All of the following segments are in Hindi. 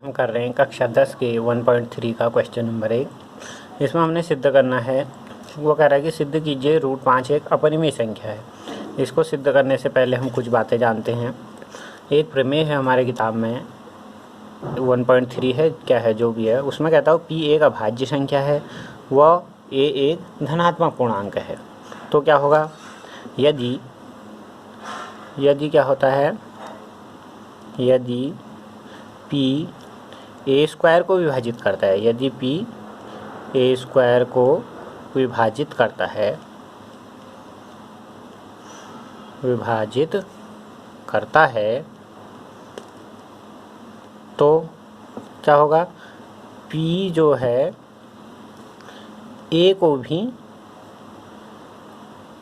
हम कर रहे हैं कक्षा 10 के 1.3 का क्वेश्चन नंबर 1। इसमें हमने सिद्ध करना है, वो कह रहा है कि सिद्ध कीजिए √5 एक अपरिमेय संख्या है। इसको सिद्ध करने से पहले हम कुछ बातें जानते हैं। एक प्रमेय है हमारे किताब में 1.3 है, क्या है जो भी है, उसमें कहता हूँ p एक अभाज्य संख्या है व a एक धनात्मक पूर्णांक है। तो क्या होगा, यदि क्या होता है, यदि p a स्क्वायर को विभाजित करता है, यदि p a स्क्वायर को विभाजित करता है तो क्या होगा, p जो है a को भी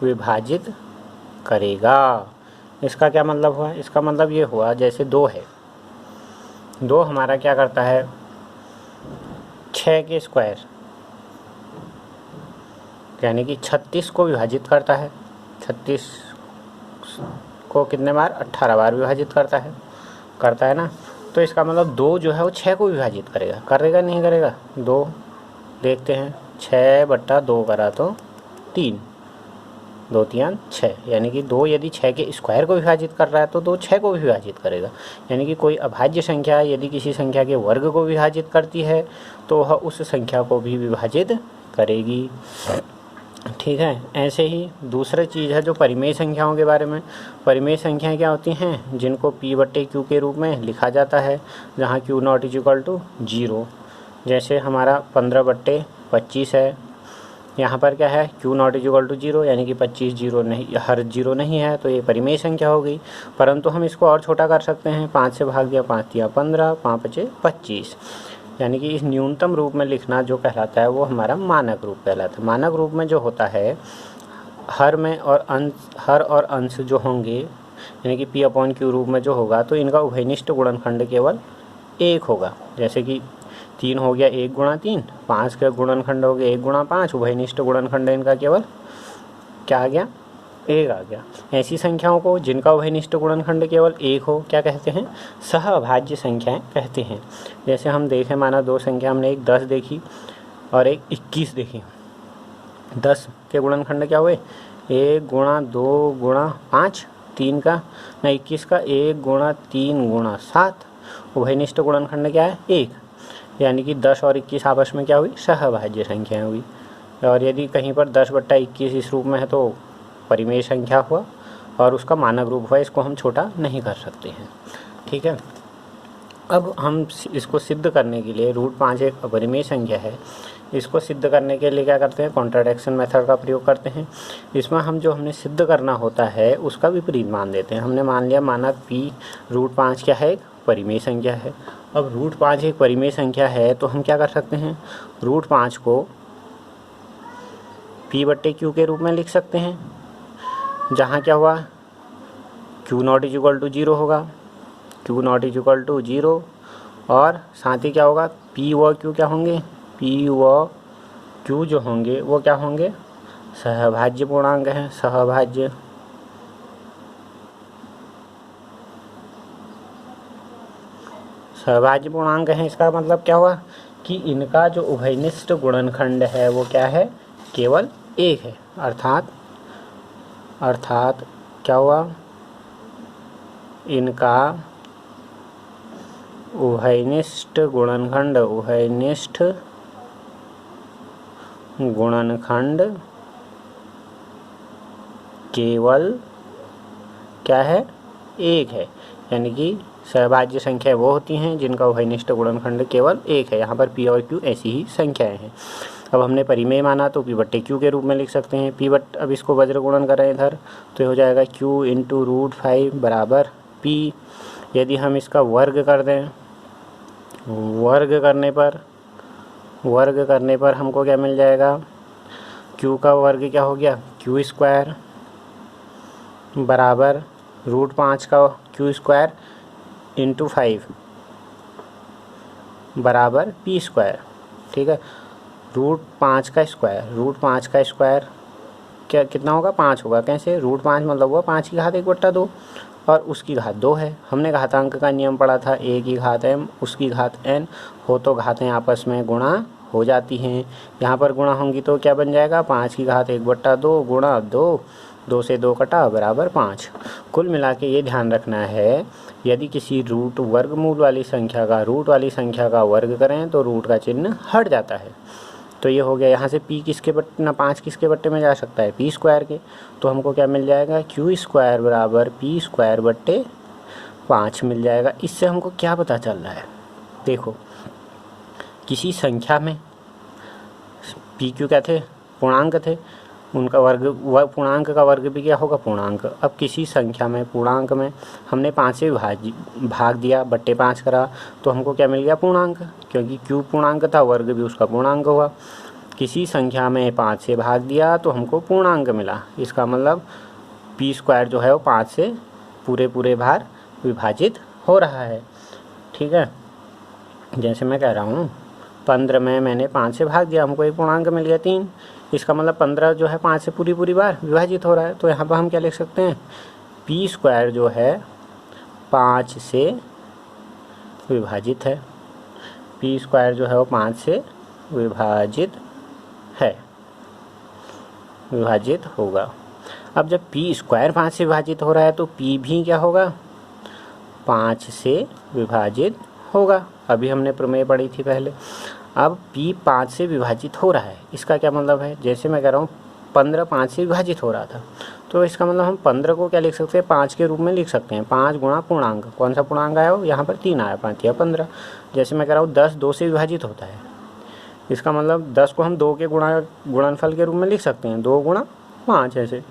विभाजित करेगा। इसका क्या मतलब हुआ, इसका मतलब ये हुआ जैसे 2 है, 2 हमारा क्या करता है, 6 के स्क्वायर यानी कि 36 को विभाजित करता है। 36 को कितने बार, 18 बार विभाजित करता है ना। तो इसका मतलब 2 जो है वो 6 को विभाजित करेगा नहीं करेगा। 2 देखते हैं, 6/2 करा तो 3, 2 3 6, यानी कि 2 यदि 6 के स्क्वायर को विभाजित कर रहा है तो 2 6 को विभाजित करेगा। यानी कि कोई अभाज्य संख्या यदि किसी संख्या के वर्ग को विभाजित करती है तो वह उस संख्या को भी विभाजित करेगी। ठीक है। ऐसे ही दूसरी चीज़ है जो परिमेय संख्याओं के बारे में। परिमेय संख्याएं क्या होती हैं, जिनको p/q के रूप में लिखा जाता है, जहाँ q ≠ 0। जैसे हमारा 15/25 है, यहाँ पर क्या है, q ≠ 0 यानी कि 25 जीरो नहीं, हर जीरो नहीं है, तो ये परिमेय संख्या हो गई। परंतु हम इसको और छोटा कर सकते हैं, 5 से भाग दिया, 5 × 15, 5 × 5 = 25। यानी कि इस न्यूनतम रूप में लिखना जो कहलाता है वो हमारा मानक रूप कहलाता है। मानक रूप में जो होता है, हर और अंश जो होंगे, यानी कि p/q रूप में जो होगा, तो इनका उभयनिष्ठ गुणनखंड केवल 1 होगा। जैसे कि 3 हो गया 1 × 3, 5 का गुणनखंड हो गया 1 × 5, उभयनिष्ठ गुणनखंड इनका केवल क्या आ गया, 1 आ गया। ऐसी संख्याओं को जिनका उभयनिष्ठ गुणनखंड केवल 1 हो क्या कहते हैं, सहअभाज्य संख्याएं कहते हैं। जैसे हम देखें, माना 2 संख्या, हमने एक 10 देखी और एक 21 देखी। 10 के गुणनखंड क्या हुए, 1 × 2 × 5, 3 का ना 21 का 1 × 3 × 7, उभयनिष्ठ गुणनखंड क्या है, 1। यानी कि 10 और 21 आपस में क्या हुई, सहअभाज्य संख्याएं हुई। और यदि कहीं पर 10/21 इस रूप में है तो परिमेय संख्या हुआ और उसका मानक रूप हुआ, इसको हम छोटा नहीं कर सकते हैं। ठीक है। अब हम इसको सिद्ध करने के लिए, √5 एक अपरिमेय संख्या है, इसको सिद्ध करने के लिए क्या करते हैं, कॉन्ट्राडिक्शन मेथड का प्रयोग करते हैं। इसमें हमने सिद्ध करना होता है उसका विपरीत मान देते हैं। हमने मान लिया, माना p √5 क्या है, एक परिमेय संख्या है। अब √5 एक परिमेय संख्या है तो हम क्या कर सकते हैं, √5 को p/q के रूप में लिख सकते हैं, जहाँ क्या हुआ, q ≠ 0 होगा, q ≠ 0, और साथ ही क्या होगा, p व q क्या होंगे, p व q जो होंगे वो क्या होंगे, सहअभाज्य पूर्णांक हैं, सहअभाज्य पूर्णांक हैं। इसका मतलब क्या हुआ कि इनका जो उभयनिष्ठ गुणनखंड है वो क्या है, केवल 1 है। अर्थात क्या हुआ, इनका उभयनिष्ठ गुणनखंड केवल क्या है, 1 है। यानी कि सहअभाज्य संख्याएं वो होती हैं जिनका उभयनिष्ठ गुणनखंड केवल 1 है। यहाँ पर p और q ऐसी ही संख्याएं हैं। अब हमने परिमेय माना तो p/q के रूप में लिख सकते हैं। अब इसको वज्र गुणन करें इधर तो हो जाएगा q × √5 बराबर p। यदि हम इसका वर्ग कर दें, वर्ग करने पर हमको क्या मिल जाएगा, q का वर्ग क्या हो गया, q² बराबर √5 का q² × 5 बराबर p²। ठीक है। √5 का स्क्वायर क्या कितना होगा, 5 होगा। कैसे, √5 मतलब हुआ 5 की घात 1/2, और उसकी घात 2 है। हमने घातांक का नियम पढ़ा था, a की घात m उसकी घात n हो तो घातें आपस में गुणा हो जाती हैं। यहाँ पर गुणा होंगी तो क्या बन जाएगा, 5 की घात 1/2 गुणा 2, 2 से 2 कटा बराबर 5। कुल मिला के ये ध्यान रखना है, यदि किसी रूट वर्गमूल वाली संख्या का रूट वाली संख्या का वर्ग करें तो रूट का चिन्ह हट जाता है। तो ये हो गया, यहाँ से p किसके बट्टे ना 5 किसके बट्टे में जा सकता है, p स्क्वायर के। तो हमको क्या मिल जाएगा, q स्क्वायर बराबर p स्क्वायर बट्टे 5 मिल जाएगा। इससे हमको क्या पता चल रहा है, देखो किसी संख्या में p q क्या थे, पूर्णांक थे, उनका वर्ग पूर्णांक का वर्ग भी क्या होगा, पूर्णांक। अब किसी संख्या में पूर्णांक में हमने 5 से भाग दिया, बट्टे 5 करा, तो हमको क्या मिल गया, पूर्णांक, क्योंकि q पूर्णांक था, वर्ग भी उसका पूर्णांक हुआ। किसी संख्या में 5 से भाग दिया तो हमको पूर्णांक मिला, इसका मतलब p स्क्वायर जो है वो 5 से पूरे बार विभाजित हो रहा है। ठीक है, जैसे मैं कह रहा हूँ 15 में मैंने 5 से भाग दिया, हमको एक पूर्णांक मिल गया 3, इसका मतलब 15 जो है 5 से पूरी बार विभाजित हो रहा है। तो यहाँ पर हम क्या लिख सकते हैं, p स्क्वायर जो है 5 से विभाजित है, p स्क्वायर जो है वो 5 से विभाजित होगा। अब जब p स्क्वायर 5 से विभाजित हो रहा है तो p भी क्या होगा, 5 से विभाजित होगा। अभी हमने प्रमेय पढ़ी थी पहले। अब p 5 से विभाजित हो रहा है, इसका क्या मतलब है, जैसे मैं कह रहा हूँ 15 5 से विभाजित हो रहा था, तो इसका मतलब हम 15 को क्या लिख सकते हैं, 5 के रूप में लिख सकते हैं। 5 गुणा पूर्णांक, कौन सा पूर्णांक आया हो, यहाँ पर 3 आया, 5 या 15। जैसे मैं कह रहा हूँ 10 2 से विभाजित होता है, इसका मतलब 10 को हम 2 के गुणनफल के रूप में लिख सकते हैं, 2 गुणा 5, ऐसे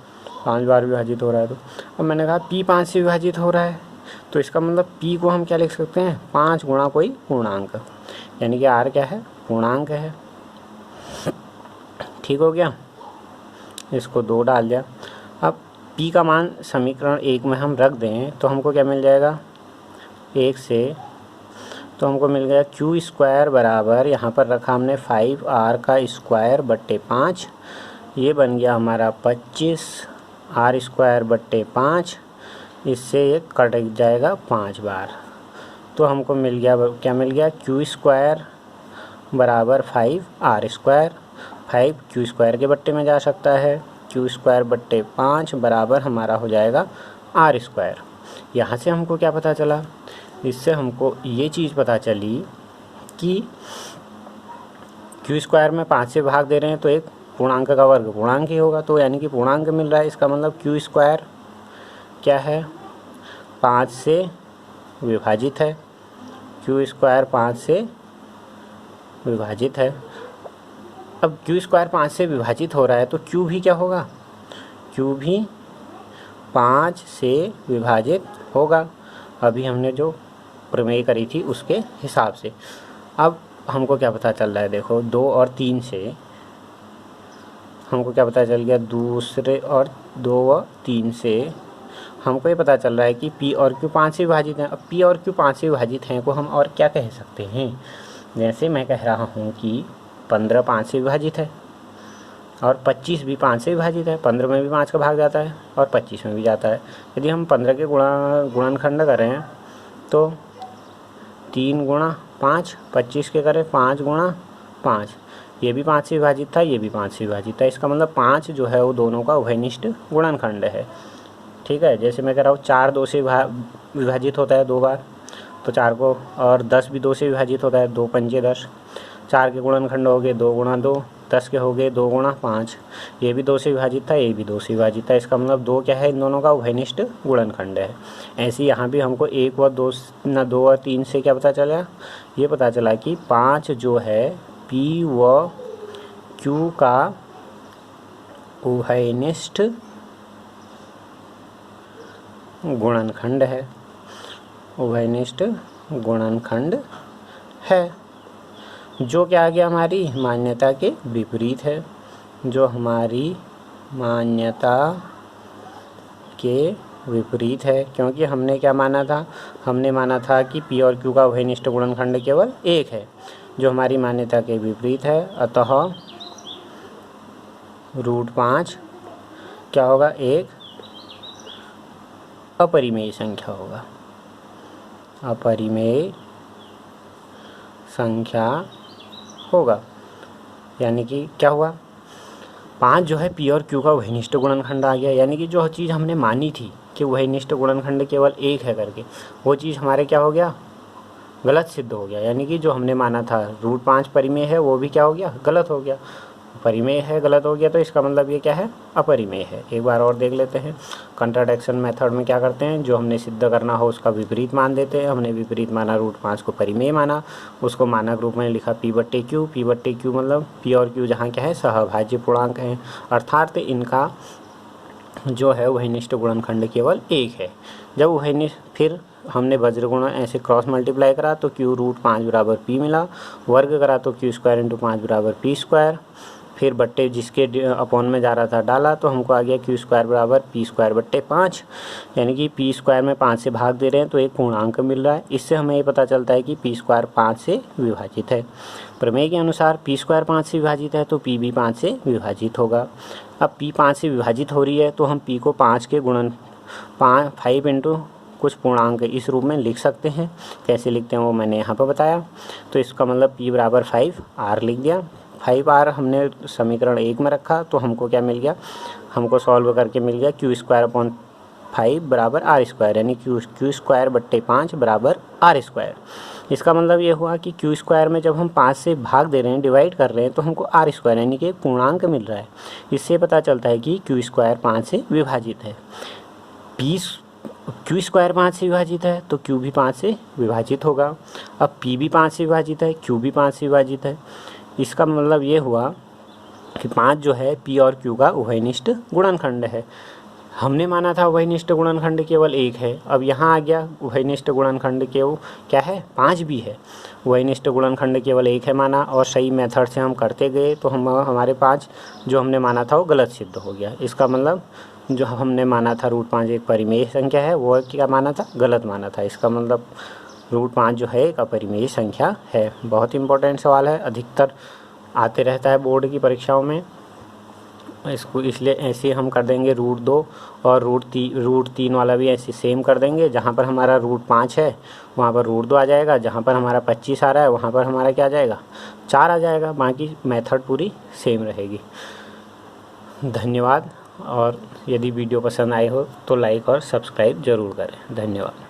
5 बार विभाजित हो रहा है। तो अब मैंने कहा p 5 से विभाजित हो रहा है, तो इसका मतलब p को हम क्या लिख सकते हैं, 5 गुणा कोई पूर्णांक, यानी कि r क्या है, पूर्णांक है। ठीक हो गया, इसको 2 डाल दिया। अब p का मान समीकरण 1 में हम रख दें तो हमको क्या मिल जाएगा, 1 से, तो हमको मिल गया q स्क्वायर बराबर, यहाँ पर रखा हमने 5r का स्क्वायर बट्टे 5, ये बन गया हमारा 25 r स्क्वायर बट्टे 5, इससे ये कट जाएगा 5 बार। तो हमको मिल गया, क्या मिल गया, q स्क्वायर बराबर 5r स्क्वायर, 5 q स्क्वायर के बट्टे में जा सकता है, q स्क्वायर बट्टे 5 बराबर हमारा हो जाएगा r स्क्वायर। यहाँ से हमको क्या पता चला, इससे हमको ये चीज़ पता चली कि q स्क्वायर में 5 से भाग दे रहे हैं तो एक पूर्णांक का वर्ग पूर्णांक ही होगा, तो यानी कि पूर्णांक मिल रहा है। इसका मतलब q स्क्वायर क्या है, 5 से विभाजित है, q स्क्वायर 5 से विभाजित है। अब q स्क्वायर 5 से विभाजित हो रहा है तो q भी क्या होगा, q भी 5 से विभाजित होगा। अभी हमने जो प्रमेय करी थी उसके हिसाब से। अब हमको क्या पता चल रहा है, देखो 2 और 3 से हमको क्या पता चल गया, दूसरे और 2 और 3 से हमको ये पता चल रहा है कि p और q 5 से विभाजित हैं। अब p और q 5 से विभाजित हैं को हम और क्या कह सकते हैं, जैसे मैं कह रहा हूँ कि 15 5 से विभाजित है और 25 भी 5 से विभाजित है, 15 में भी 5 का भाग जाता है और 25 में भी जाता है। यदि हम 15 के गुणनखंड करें तो 3 गुणा 5, 25 के करें 5 गुणा 5, ये भी 5 से विभाजित था, ये भी 5 से विभाजित था। इसका मतलब 5 जो है वो दोनों का उभयनिष्ठ गुणनखंड है। ठीक है, जैसे मैं कह रहा हूँ 4 2 से विभाजित होता है 2 बार, तो 4 को, और 10 भी 2 से विभाजित होता है, 2 पंजे 10, 4 के गुणनखंड हो गए 2 गुणा 2, 10 के हो गए 2 गुणा 5, ये भी 2 से विभाजित था, ये भी 2 से विभाजित था। इसका मतलब 2 क्या है, इन दोनों का उभयनिष्ठ गुणनखंड है। ऐसे यहाँ भी हमको 1 व 2 और 3 से क्या पता चला, ये पता चला कि 5 जो है p व q का उभयनिष्ठ गुणनखंड है, उभयनिष्ठ गुणनखंड है, जो क्या आ गया हमारी मान्यता के विपरीत है, जो हमारी मान्यता के विपरीत है। क्योंकि हमने क्या माना था, हमने माना था कि p और q का उभयनिष्ठ गुणनखंड केवल 1 है, जो हमारी मान्यता के विपरीत है। अतः √5 क्या होगा, 1 अपरिमेय संख्या होगा, अपरिमेय संख्या होगा। यानी कि क्या हुआ, 5 जो है पी और क्यू का वही गुणनखंड आ गया। यानी कि जो चीज़ हमने मानी थी कि वही गुणनखंड केवल एक है करके, वो चीज़ हमारे क्या हो गया, गलत सिद्ध हो गया। यानी कि जो हमने माना था √5 परिमेय है वो भी क्या हो गया, गलत हो गया। परिमेय है, गलत हो गया, तो इसका मतलब ये क्या है, अपरिमेय है। एक बार और देख लेते हैं। कंट्राडिक्शन मेथड में क्या करते हैं, जो हमने सिद्ध करना हो उसका विपरीत मान देते हैं। हमने विपरीत माना, √5 को परिमेय माना, उसको मानक रूप में लिखा P/Q। P/Q मतलब P और Q जहाँ क्या है, सहभाज्य पूर्णांक हैं, अर्थात इनका जो है वही गुणनखंड केवल एक है। जब वही फिर हमने वज्रगुण ऐसे क्रॉस मल्टीप्लाई करा तो Q √5 बराबर P मिला, वर्ग करा तो Q² × 5 बराबर P², फिर बट्टे जिसके अपॉन में जा रहा था डाला तो हमको आ गया Q² बराबर P²/5। यानी कि P² में 5 से भाग दे रहे हैं तो एक पूर्णांक मिल रहा है। इससे हमें ये पता चलता है कि P² 5 से विभाजित है। प्रमेय के अनुसार P² 5 से विभाजित है तो P भी 5 से विभाजित होगा। अब P 5 से विभाजित हो रही है तो हम P को 5 के गुणन 5 इंटू कुछ पूर्णांक इस रूप में लिख सकते हैं। कैसे लिखते हैं वो मैंने यहाँ पर बताया। तो इसका मतलब P बराबर 5R लिख दिया। 5R हमने समीकरण 1 में रखा तो हमको क्या मिल गया, हमको सॉल्व करके मिल गया Q²/5 बराबर R², यानी Q²/5 बराबर R²। इसका मतलब ये हुआ कि Q² में जब हम 5 से भाग दे रहे हैं, डिवाइड कर रहे हैं, तो हमको R² यानी कि एक पूर्णांक मिल रहा है। इससे पता चलता है कि Q² 5 से विभाजित है। Q² 5 से विभाजित है तो Q भी 5 से विभाजित होगा। अब P भी 5 से विभाजित है, Q भी 5 से विभाजित है। इसका मतलब ये हुआ कि 5 जो है P और Q का उभयनिष्ठ गुणनखंड है। हमने माना था उभयनिष्ठ गुणनखंड केवल एक है, अब यहाँ आ गया उभयनिष्ठ गुणनखंड केवल क्या है, 5 भी है। उभयनिष्ठ गुणनखंड केवल एक है माना और सही मेथड से हम करते गए तो हमारे 5 जो हमने माना था वो गलत सिद्ध हो गया। इसका मतलब जो हमने माना था √5 एक परिमेय संख्या है, वो क्या माना था, गलत माना था। इसका मतलब √5 जो है एक अपरिमेय संख्या है। बहुत इंपॉर्टेंट सवाल है, अधिकतर आते रहता है बोर्ड की परीक्षाओं में। इसको इसलिए ऐसे हम कर देंगे √2 और √3 वाला भी ऐसे सेम कर देंगे। जहाँ पर हमारा √5 है वहाँ पर √2 आ जाएगा, जहाँ पर हमारा 25 आ रहा है वहाँ पर हमारा क्या आ जाएगा, 4 आ जाएगा। बाकी मेथड पूरी सेम रहेगी। धन्यवाद। और यदि वीडियो पसंद आए हो तो लाइक और सब्सक्राइब ज़रूर करें। धन्यवाद।